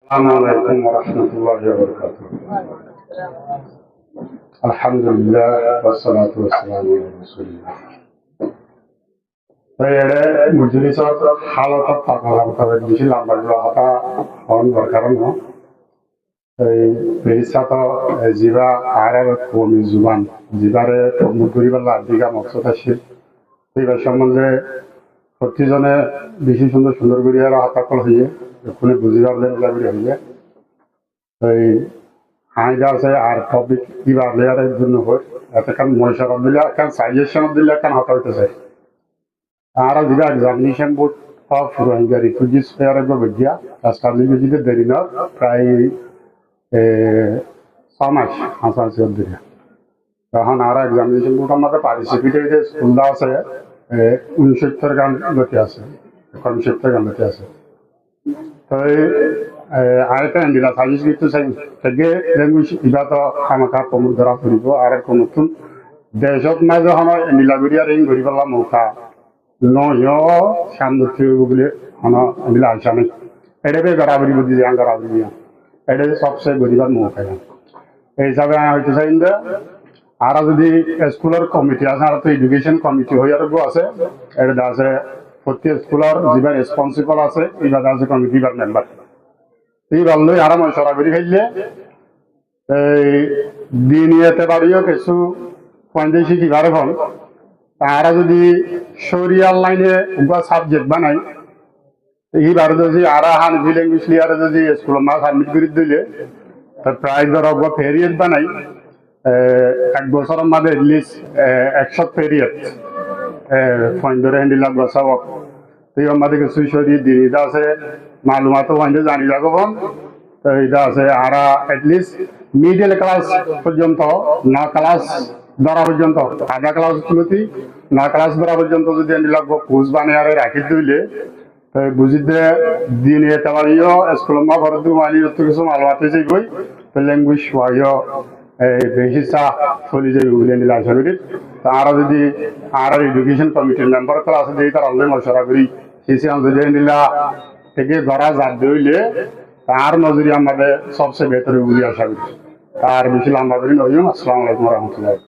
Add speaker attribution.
Speaker 1: Assalamualaikum warahmatullahi wabarakatuh. Alhamdulillah wassalatu wassalamu ala rasulillah. এড়ে মজলিসত হালত পাকালাম তবে বেশি লম্বা হাতা হন দরকার ন এই পেরিসাত জিবা আর কমি জুবান জিবারে প্রমোট করিবার দিঘা মকসদ আছে এইবার সম্বন্ধে প্রতিজনে বেশি সুন্দর সুন্দর করিয়া হাতাকল হইয়ে এখনই বুঝিবার হইয়ে এই হাইডা আছে আর টপিক কিবা লেয়ারের জন্য হয় এতক্ষণ মশার দিলে এখন সাজেশন দিলে এখন হাতা হইতেছে আর যেটা examination board of Rohingya refugees ফেয়ারের বিদ্যা রাষ্ট্রপতিদের দেরি না প্রায় 6 মাস আছে দিনে তখন আর এক্সামিনেশন বোর্ড আমাদের পার্টিসিপেটের যে স্কুলটা আছে 69 গান লতি আছে 69 গান লতি আছে তো আরেকটা দিলা সাজেস্ট করতে চাই থেকে ল্যাঙ্গুয়েজ ইবা তো আমাকে কমর ধরা পড়ব আর কোন নতুন দেশত মাঝে সময় নীলাগুড়িয়া রিং ঘুরি পেলাম মৌকা নয় সামনে বলে এগুলো আসা নেই এটা গড়াবড়ি বুদ্ধি যান গড়াবড়ি এটা সবচেয়ে গরিবার মৌকা এই হিসাবে হইতে চাই যে আর যদি স্কুলের কমিটি আছে আর তো এডুকেশন কমিটি হয়ে আর আছে এটা আছে প্রতি স্কুলের যেবার রেসপন্সিবল আছে এইবার আছে কমিটিবার মেম্বার এই ভালোই আর মই সরাসরি খাইলে এই দিন ইয়েতে বাড়িও কিছু পয়েন্ট কিভাবে হল তারা যদি শরিয়ার লাইনে সাবজেক্ট বানাই এইবার যদি আর হানফি ল্যাঙ্গুয়েজ লিয়ারে যদি স্কুলের মাস সাবমিট করে দিলে প্রায় ধরক পেরিয়ড বানাই 1 বছরের মাঝে এটলিস্ট 100 পেরিয়ড পয়েন্ট ধরে হ্যান্ডি লাগবে সব তো আমাদের কিছু শরীর দিন এটা আছে মালুমাতো পয়েন্টে জানি রাখবেন তো এটা আছে আর এটলিস্ট মিডল ক্লাস পর্যন্ত না ক্লাস ধরা পর্যন্ত আধা ক্লাস তুলতি না ক্লাস ধরা পর্যন্ত যদি এনে লাগবো কোচ বানিয়ে আর রাখি দিলে বুঝিতে দিন এতে পারিও স্কুলের মা ঘর মালি কিছু মালুমাতে যাইবই তো ল্যাঙ্গুয়েজ ওয়াইও বেশি চা চলি যাই বলে নিলে আশা করি আর যদি আর এডুকেশন কমিটির মেম্বার ক্লাস দিয়ে তার আল্লাহ মশলা করি সেই যদি নিলা থেকে ধরা যাত হইলে তার নজরে আমাদের সবচেয়ে বেতরে বলে আশা করি তার বেশি লম্বা করি নয়। আসসালামু আলাইকুম রহমতুল্লাহ।